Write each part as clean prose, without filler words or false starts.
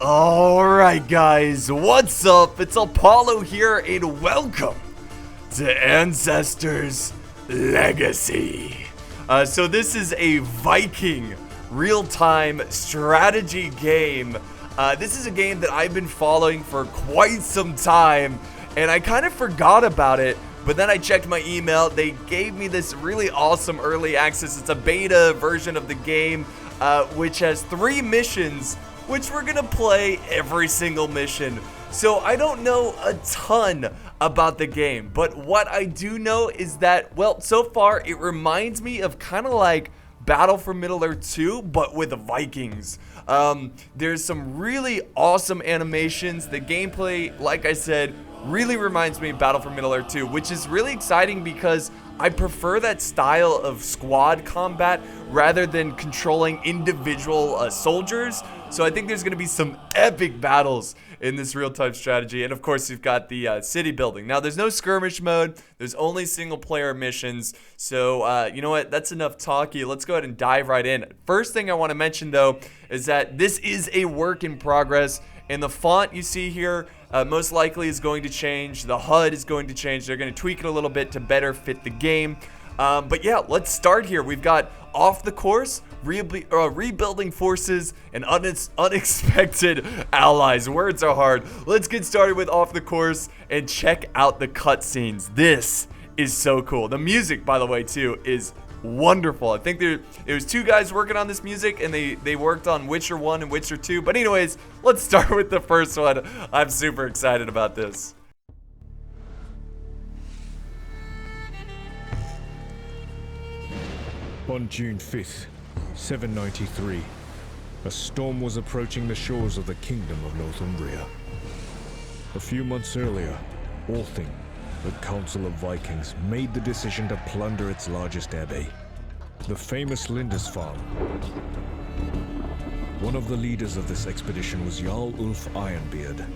Alright guys, what's up? It's Apollo here and welcome to Ancestors Legacy. So this is a Viking real-time strategy game. This is a game that I've been following for quite some time and I kind of forgot about it, but then I checked my email. They gave me this really awesome early access. It's a beta version of the game which has 3 missions which we're gonna play every single mission. So I don't know a ton about the game, but what I do know is that, well, so far it reminds me of kind of like Battle for Middle-earth 2, but with the Vikings. There's some really awesome animations. The gameplay, like I said, really reminds me of Battle for Middle-earth 2, which is really exciting because I prefer that style of squad combat rather than controlling individual soldiers. So I think there's going to be some epic battles in this real-time strategy. And of course, you've got the city building. Now, there's no skirmish mode. There's only single-player missions. So, you know what? That's enough talky. Let's go ahead and dive right in. First thing I want to mention, though, is that this is a work in progress. And the font you see here most likely is going to change. The HUD is going to change. They're going to tweak it a little bit to better fit the game. But yeah, let's start here. We've got off the course, rebuilding forces, and unexpected allies. Words are hard. Let's get started with off the course and check out the cutscenes. This is so cool. The music, by the way, too, is wonderful. I think there was 2 guys working on this music, and they worked on Witcher 1 and Witcher 2. But anyways, let's start with the first one. I'm super excited about this. On June 5th, 793, a storm was approaching the shores of the Kingdom of Northumbria. A few months earlier, Althing, the Council of Vikings, made the decision to plunder its largest abbey, the famous Lindisfarne. One of the leaders of this expedition was Jarl Ulf Ironbeard,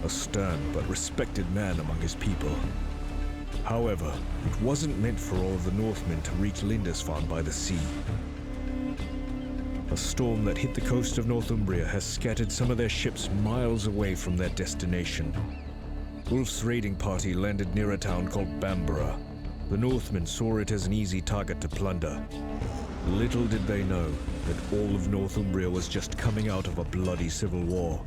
a stern but respected man among his people. However, it wasn't meant for all of the Northmen to reach Lindisfarne by the sea. A storm that hit the coast of Northumbria has scattered some of their ships miles away from their destination. Ulf's raiding party landed near a town called Bamborough. The Northmen saw it as an easy target to plunder. Little did they know that all of Northumbria was just coming out of a bloody civil war.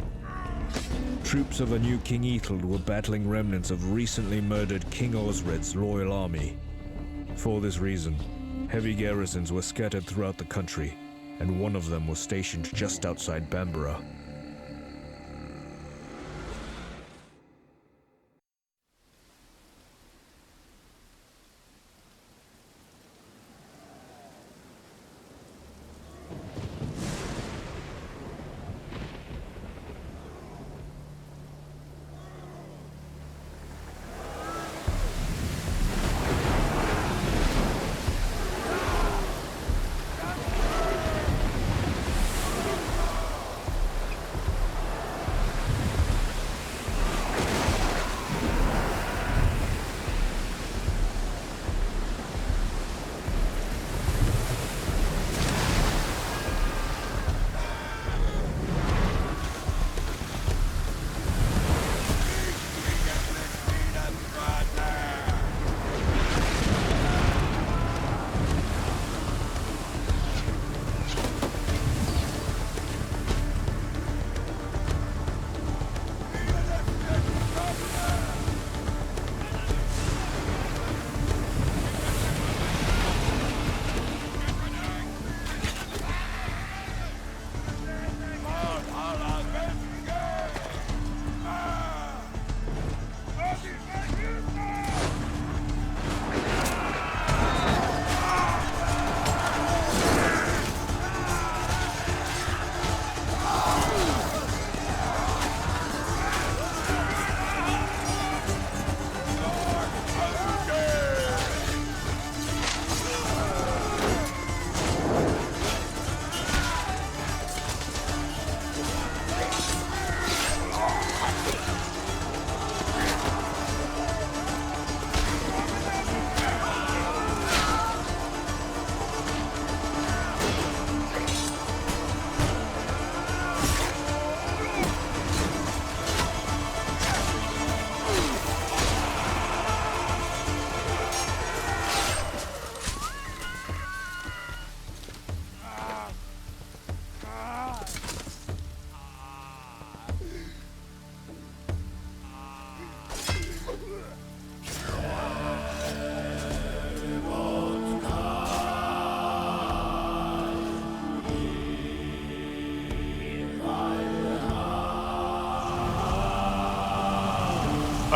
Troops of a new King Ethelred were battling remnants of recently murdered King Osred's loyal army. For this reason, heavy garrisons were scattered throughout the country, and one of them was stationed just outside Bamborough.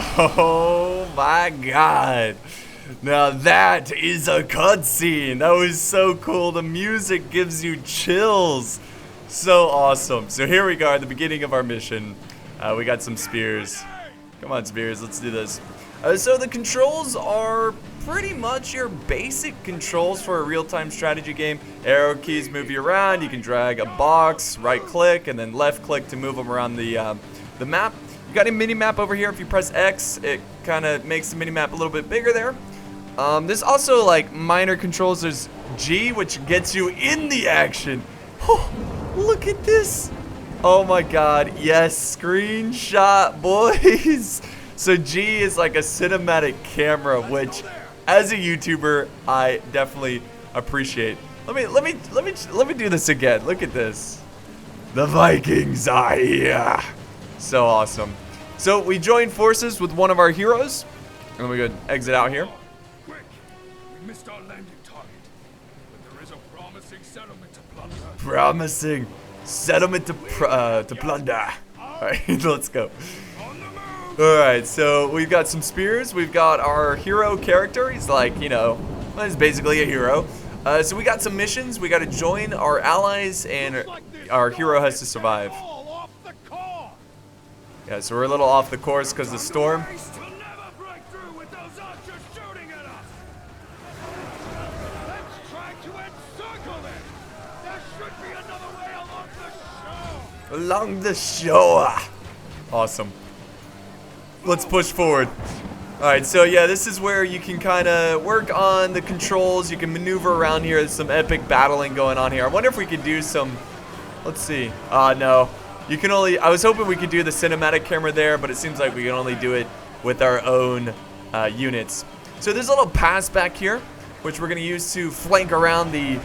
Oh my god. Now that is a cutscene. That was so cool. The music gives you chills. So awesome. So here we go at the beginning of our mission. We got some spears. Come on, spears. Let's do this. So the controls are pretty much your basic controls for a real-time strategy game. Arrow keys move you around. You can drag a box, right click, and then left click to move them around the map. You got a mini map over here. If you press X, it kind of makes the mini map a little bit bigger there. There's also like minor controls. There's G, which gets you in the action. Oh, look at this. Oh my god, yes, screenshot, boys. So G is like a cinematic camera, which as a YouTuber, I definitely appreciate. Let me do this again. Look at this. The Vikings are here. So awesome. So we joined forces with one of our heroes. And then we go exit out here. Quick, we missed our landing target, but there is a promising settlement to plunder. Promising settlement to plunder. All right, let's go. All right, so we've got some spears. We've got our hero character. He's like, you know, he's basically a hero. So we got some missions. We got to join our allies, and our hero has to survive. Yeah, so we're a little off the course because of the storm. Along the shore. Awesome. Let's push forward. Alright, so yeah, this is where you can kind of work on the controls. You can maneuver around here. There's some epic battling going on here. I wonder if we could do some... Let's see. No. You can only... I was hoping we could do the cinematic camera there, but it seems like we can only do it with our own units. So there's a little pass back here, which we're going to use to flank around the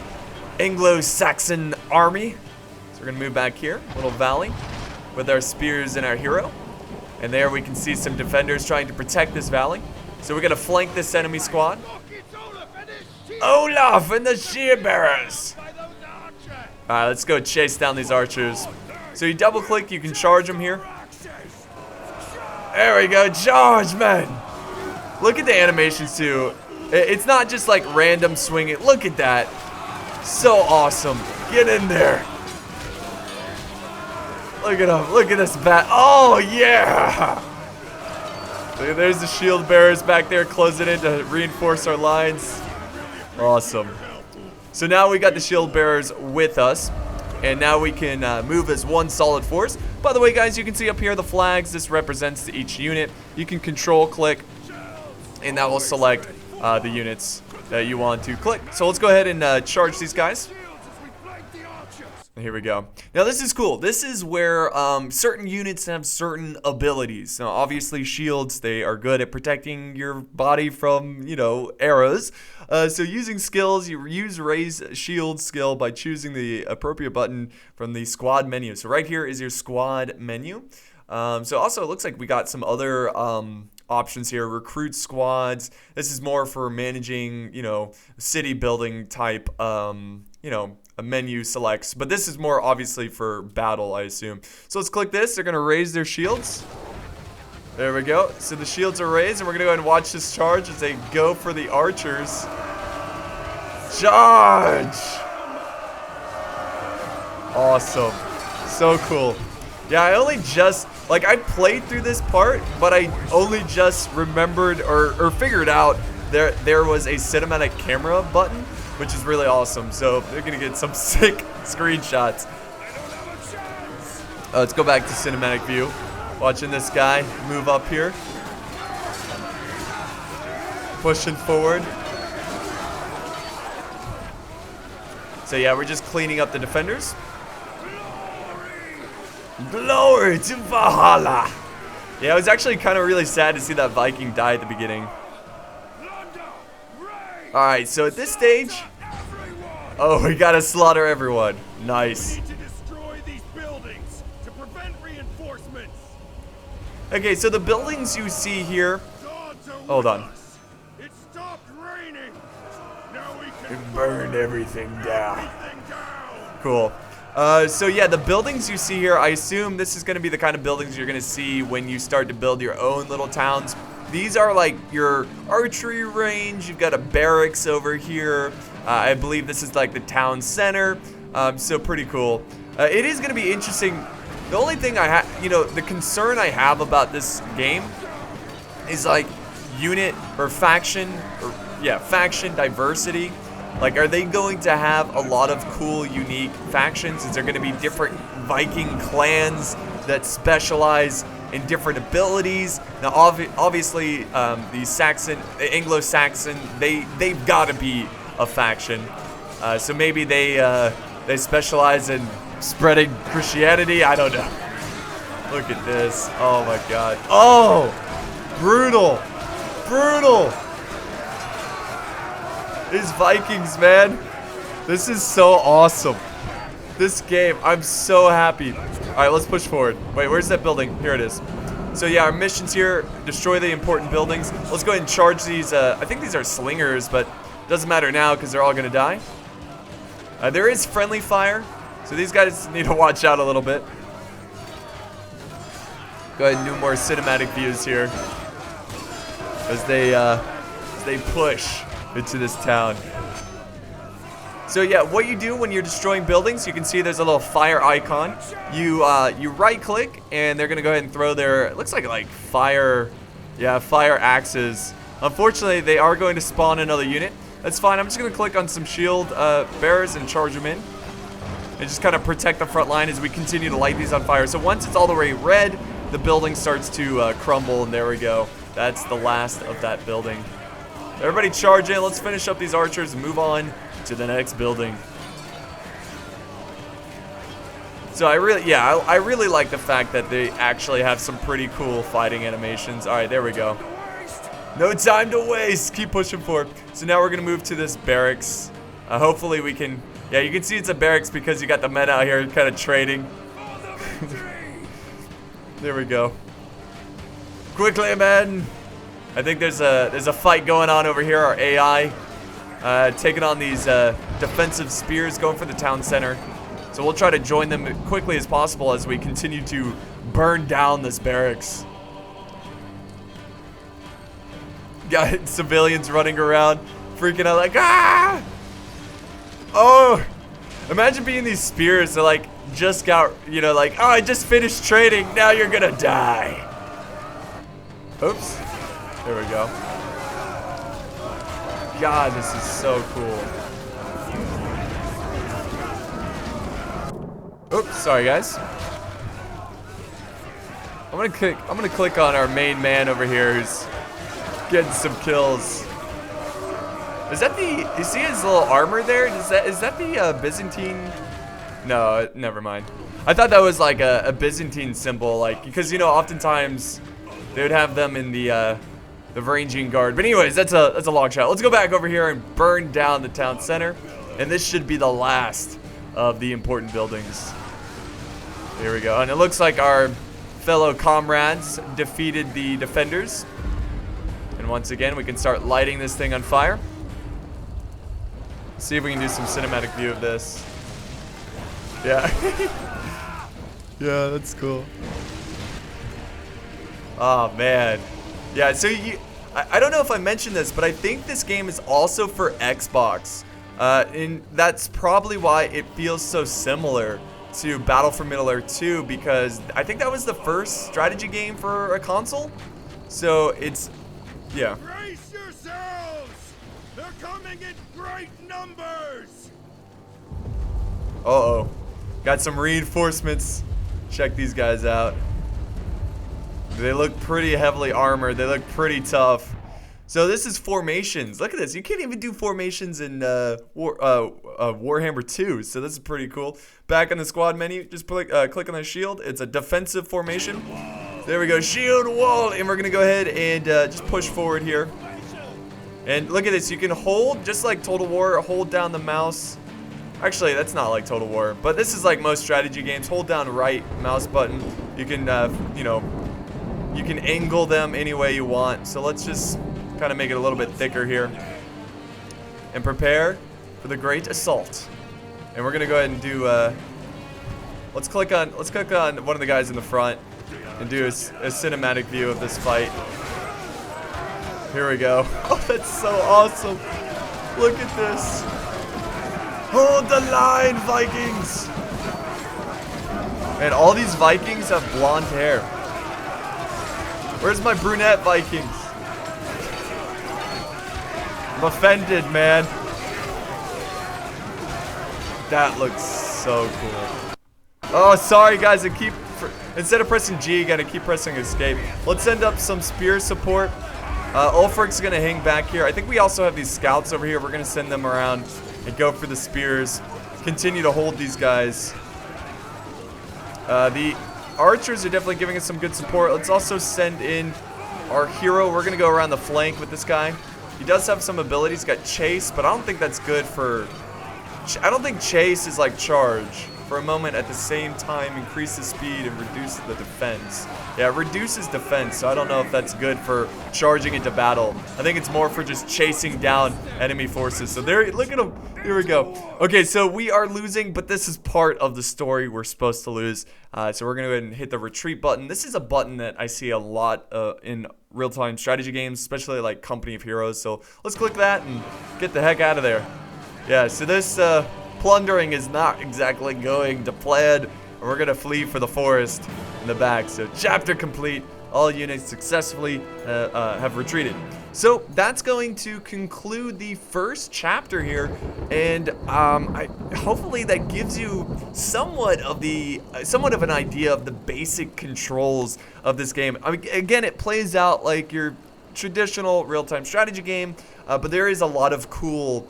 Anglo-Saxon army. So we're going to move back here, little valley, with our spears and our hero. And there we can see some defenders trying to protect this valley. So we're going to flank this enemy squad. Olaf and the shear bearers. Alright, let's go chase down these archers. So you double click, you can charge them here. There we go, charge, man. Look at the animations too. It's not just like random swinging. Look at that. So awesome. Get in there. Look at him. Look at this bat. Oh, yeah. There's the shield bearers back there closing in to reinforce our lines. Awesome. So now we got the shield bearers with us. And now we can move as one solid force. By the way, guys, you can see up here the flags. This represents each unit. You can control click. And that will select the units that you want to click. So let's go ahead and charge these guys. Here we go. Now this is cool. This is where certain units have certain abilities. Now obviously shields, they are good at protecting your body from, you know, arrows. So using skills, you use raise shield skill by choosing the appropriate button from the squad menu. So right here is your squad menu. So also it looks like we got some other options here. Recruit squads. This is more for managing, you know, city building type, you know, a menu selects, but this is more obviously for battle, I assume. So let's click this. They're gonna raise their shields. There we go. So the shields are raised, and we're gonna go ahead and watch this charge as they go for the archers. Charge! Awesome. So cool. Yeah, I only just, like, I played through this part, but I only just remembered or figured out there was a cinematic camera button, which is really awesome. So they're gonna get some sick screenshots. Let's go back to cinematic view. Watching this guy move up here. Pushing forward. So yeah, we're just cleaning up the defenders. Glory to Valhalla. Yeah, it was actually kind of really sad to see that Viking die at the beginning. Alright, so at this stage, oh, we gotta slaughter everyone. Nice. Okay, so the buildings you see here, hold on. We burned everything down. Cool. So yeah, the buildings you see here, I assume this is going to be the kind of buildings you're going to see when you start to build your own little towns. These are like your archery range. You've got a barracks over here. I believe this is like the town center. So pretty cool. It is going to be interesting. The only thing I have, you know, the concern I have about this game is like unit or faction, faction diversity. Like, are they going to have a lot of cool, unique factions? Is there going to be different Viking clans that specialize in different abilities? Now, obviously, the Anglo-Saxon, they've got to be a faction. So maybe they specialize in spreading Christianity. I don't know. Look at this. Oh my God. Oh, brutal, brutal. These Vikings, man. This is so awesome. This game, I'm so happy. All right, let's push forward. Wait, where's that building? Here it is. So yeah, our missions here, destroy the important buildings. Let's go ahead and charge these. I think these are slingers, but doesn't matter now because they're all gonna die. There is friendly fire, so these guys need to watch out a little bit. Go ahead and do more cinematic views here as they push into this town. So yeah, what you do when you're destroying buildings, you can see there's a little fire icon. You right click and they're gonna go ahead and throw their, it looks like fire axes. Unfortunately, they are going to spawn another unit. That's fine. I'm just gonna click on some shield bearers and charge them in. And just kind of protect the front line as we continue to light these on fire. So once it's all the way red, the building starts to crumble, and there we go. That's the last of that building. Everybody charge in. Let's finish up these archers and move on to the next building. So I really like the fact that they actually have some pretty cool fighting animations. All right, there we go. No time to waste. Keep pushing forward. So now we're gonna move to this barracks. Hopefully we can. Yeah, you can see it's a barracks because you got the men out here kind of trading. There we go. Quickly, men. I think there's a fight going on over here. Our AI taking on these defensive spears, going for the town center. So we'll try to join them as quickly as possible as we continue to burn down this barracks. Got civilians running around, freaking out like, ah! Oh, imagine being these spears. They're like, just got, you know, like, oh, I just finished trading. Now you're gonna die. Oops. There we go. God, this is so cool. Oops, sorry guys. I'm gonna click on our main man over here who's getting some kills. Is that the, you see his little armor there? Is that the Byzantine? No, never mind. I thought that was like a Byzantine symbol, like, because you know oftentimes they would have them in the Varangian Guard. But anyways, that's a long shot. Let's go back over here and burn down the town center. And this should be the last of the important buildings. Here we go. And it looks like our fellow comrades defeated the defenders. And once again, we can start lighting this thing on fire. See if we can do some cinematic view of this. Yeah. Yeah, that's cool. Oh, man. Yeah, so I don't know if I mentioned this, but I think this game is also for Xbox. And that's probably why it feels so similar to Battle for Middle-earth 2, because I think that was the first strategy game for a console. So it's, yeah. Brace yourselves! They're coming in great numbers! Uh-oh. Got some reinforcements. Check these guys out. They look pretty heavily armored. They look pretty tough. So this is formations. Look at this. You can't even do formations in Warhammer 2. So this is pretty cool. Back on the squad menu, just click on the shield. It's a defensive formation. There we go. Shield wall. And we're going to go ahead and just push forward here. And look at this. You can hold, just like Total War, hold down the mouse. Actually, that's not like Total War. But this is like most strategy games. Hold down right mouse button. You can, you know, you can angle them any way you want. So let's just kind of make it a little bit thicker here. And prepare for the great assault. And we're going to go ahead and do Let's click on one of the guys in the front and do a cinematic view of this fight. Here we go. Oh, that's so awesome. Look at this. Hold the line, Vikings. Man, all these Vikings have blonde hair. Where's my brunette Vikings? I'm offended, man. That looks so cool. Oh, sorry guys, instead of pressing G again, I keep pressing escape. Let's send up some spear support. Ulfric's gonna hang back here. I think we also have these scouts over here. We're gonna send them around and go for the spears. Continue to hold these guys. The archers are definitely giving us some good support. Let's also send in our hero. We're gonna go around the flank with this guy. He does have some abilities. He's got chase, but I don't think that's good for... I don't think chase is like charge. For a moment at the same time, increases speed and reduces the defense. Yeah, it reduces defense, so I don't know if that's good for charging into battle. I think it's more for just chasing down enemy forces. So there, look at him. Here we go. Okay, so we are losing, but this is part of the story. We're supposed to lose. So we're gonna go ahead and hit the retreat button. This is a button that I see a lot in real-time strategy games, especially like Company of Heroes. So let's click that and get the heck out of there. Yeah, so this plundering is not exactly going to plan. We're gonna flee for the forest in the back. So chapter complete. All units successfully have retreated. So that's going to conclude the first chapter here, and hopefully that gives you somewhat of an idea of the basic controls of this game. I mean, again, it plays out like your traditional real-time strategy game, but there is a lot of cool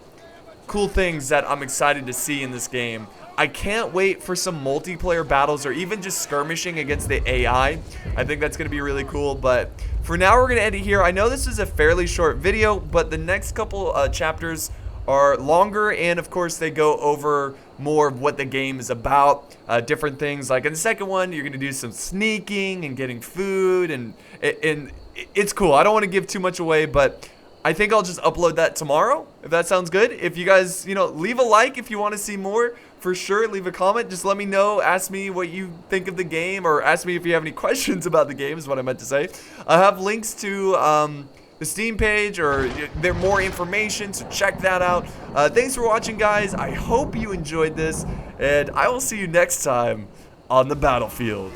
things that I'm excited to see in this game. I can't wait for some multiplayer battles or even just skirmishing against the AI. I think that's going to be really cool, but for now we're going to end it here. I know this is a fairly short video, but the next couple chapters are longer, and of course they go over more of what the game is about, different things. Like in the second one, you're going to do some sneaking and getting food, and it's cool. I don't want to give too much away, but I think I'll just upload that tomorrow, if that sounds good. If you guys, leave a like if you want to see more. For sure, leave a comment. Just let me know. Ask me what you think of the game, or ask me if you have any questions about the game is what I meant to say. I have links to the Steam page, or there's more information, so check that out. Thanks for watching, guys. I hope you enjoyed this, and I will see you next time on the battlefield.